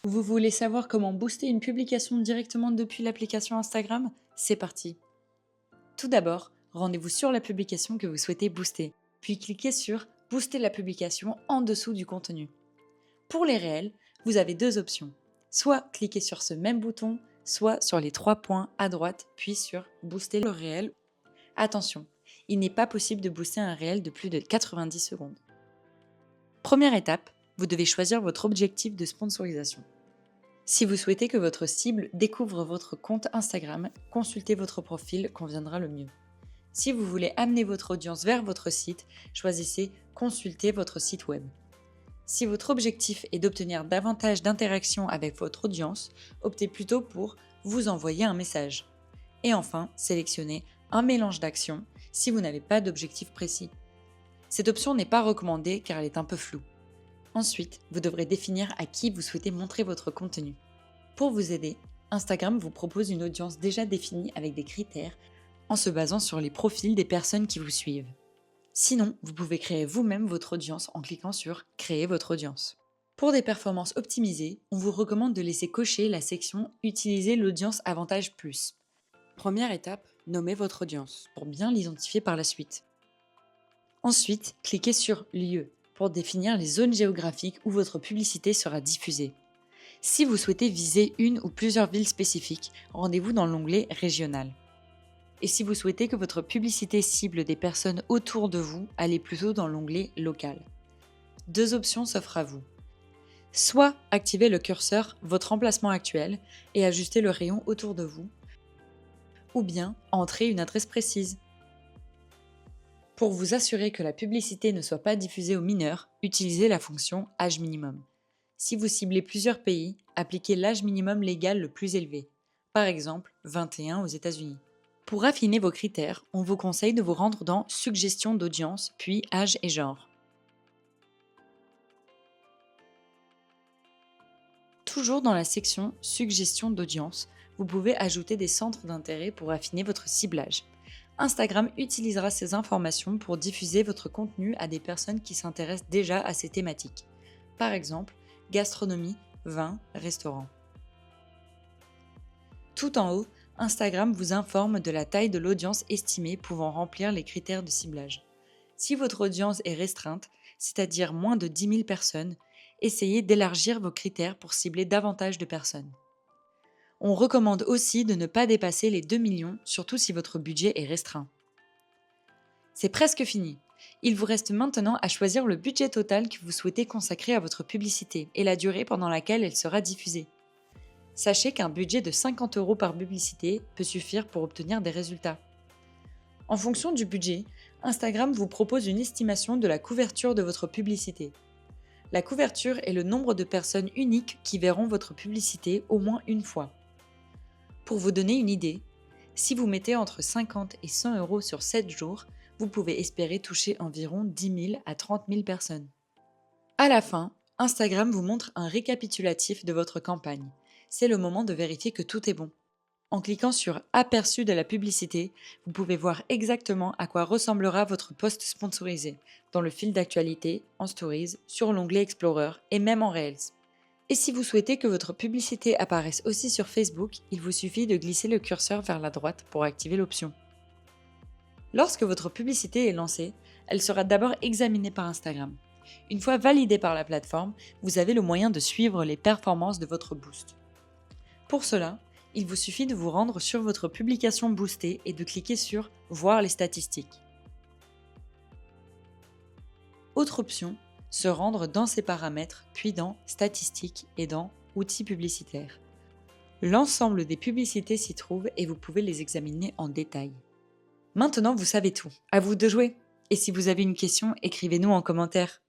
Vous voulez savoir comment booster une publication directement depuis l'application Instagram? C'est parti! Tout d'abord, rendez-vous sur la publication que vous souhaitez booster, puis cliquez sur Booster la publication en dessous du contenu. Pour les réels, vous avez deux options. Soit cliquez sur ce même bouton, soit sur les trois points à droite, puis sur Booster le réel. Attention, il n'est pas possible de booster un réel de plus de 90 secondes. Première étape, vous devez choisir votre objectif de sponsorisation. Si vous souhaitez que votre cible découvre votre compte Instagram, consultez votre profil conviendra le mieux. Si vous voulez amener votre audience vers votre site, choisissez Consulter votre site web. Si votre objectif est d'obtenir davantage d'interactions avec votre audience, optez plutôt pour Vous envoyer un message. Et enfin, sélectionnez un mélange d'actions si vous n'avez pas d'objectif précis. Cette option n'est pas recommandée car elle est un peu floue. Ensuite, vous devrez définir à qui vous souhaitez montrer votre contenu. Pour vous aider, Instagram vous propose une audience déjà définie avec des critères en se basant sur les profils des personnes qui vous suivent. Sinon, vous pouvez créer vous-même votre audience en cliquant sur Créer votre audience. Pour des performances optimisées, on vous recommande de laisser cocher la section Utiliser l'audience avantage plus. Première étape, nommez votre audience pour bien l'identifier par la suite. Ensuite, cliquez sur Lieu pour définir les zones géographiques où votre publicité sera diffusée. Si vous souhaitez viser une ou plusieurs villes spécifiques, rendez-vous dans l'onglet Régional. Et si vous souhaitez que votre publicité cible des personnes autour de vous, allez plutôt dans l'onglet Local. Deux options s'offrent à vous. Soit activez le curseur Votre emplacement actuel et ajustez le rayon autour de vous, ou bien entrez une adresse précise. Pour vous assurer que la publicité ne soit pas diffusée aux mineurs, utilisez la fonction âge minimum. Si vous ciblez plusieurs pays, appliquez l'âge minimum légal le plus élevé, par exemple 21 aux États-Unis. Pour affiner vos critères, on vous conseille de vous rendre dans Suggestions d'audience, puis Âge et genre. Toujours dans la section Suggestions d'audience, vous pouvez ajouter des centres d'intérêt pour affiner votre ciblage. Instagram utilisera ces informations pour diffuser votre contenu à des personnes qui s'intéressent déjà à ces thématiques. Par exemple, gastronomie, vin, restaurant. Tout en haut, Instagram vous informe de la taille de l'audience estimée pouvant remplir les critères de ciblage. Si votre audience est restreinte, c'est-à-dire moins de 10 000 personnes, essayez d'élargir vos critères pour cibler davantage de personnes. On recommande aussi de ne pas dépasser les 2 millions, surtout si votre budget est restreint. C'est presque fini. Il vous reste maintenant à choisir le budget total que vous souhaitez consacrer à votre publicité et la durée pendant laquelle elle sera diffusée. Sachez qu'un budget de 50 € par publicité peut suffire pour obtenir des résultats. En fonction du budget, Instagram vous propose une estimation de la couverture de votre publicité. La couverture est le nombre de personnes uniques qui verront votre publicité au moins une fois. Pour vous donner une idée, si vous mettez entre 50 et 100 € sur 7 jours, vous pouvez espérer toucher environ 10 000 à 30 000 personnes. À la fin, Instagram vous montre un récapitulatif de votre campagne. C'est le moment de vérifier que tout est bon. En cliquant sur Aperçu de la publicité, vous pouvez voir exactement à quoi ressemblera votre post sponsorisé, dans le fil d'actualité, en Stories, sur l'onglet Explorer et même en Reels. Et si vous souhaitez que votre publicité apparaisse aussi sur Facebook, il vous suffit de glisser le curseur vers la droite pour activer l'option. Lorsque votre publicité est lancée, elle sera d'abord examinée par Instagram. Une fois validée par la plateforme, vous avez le moyen de suivre les performances de votre boost. Pour cela, il vous suffit de vous rendre sur votre publication boostée et de cliquer sur « Voir les statistiques ». Autre option, se rendre dans ses paramètres, puis dans « Statistiques » et dans « Outils publicitaires ». L'ensemble des publicités s'y trouve et vous pouvez les examiner en détail. Maintenant, vous savez tout. À vous de jouer. Et si vous avez une question, écrivez-nous en commentaire.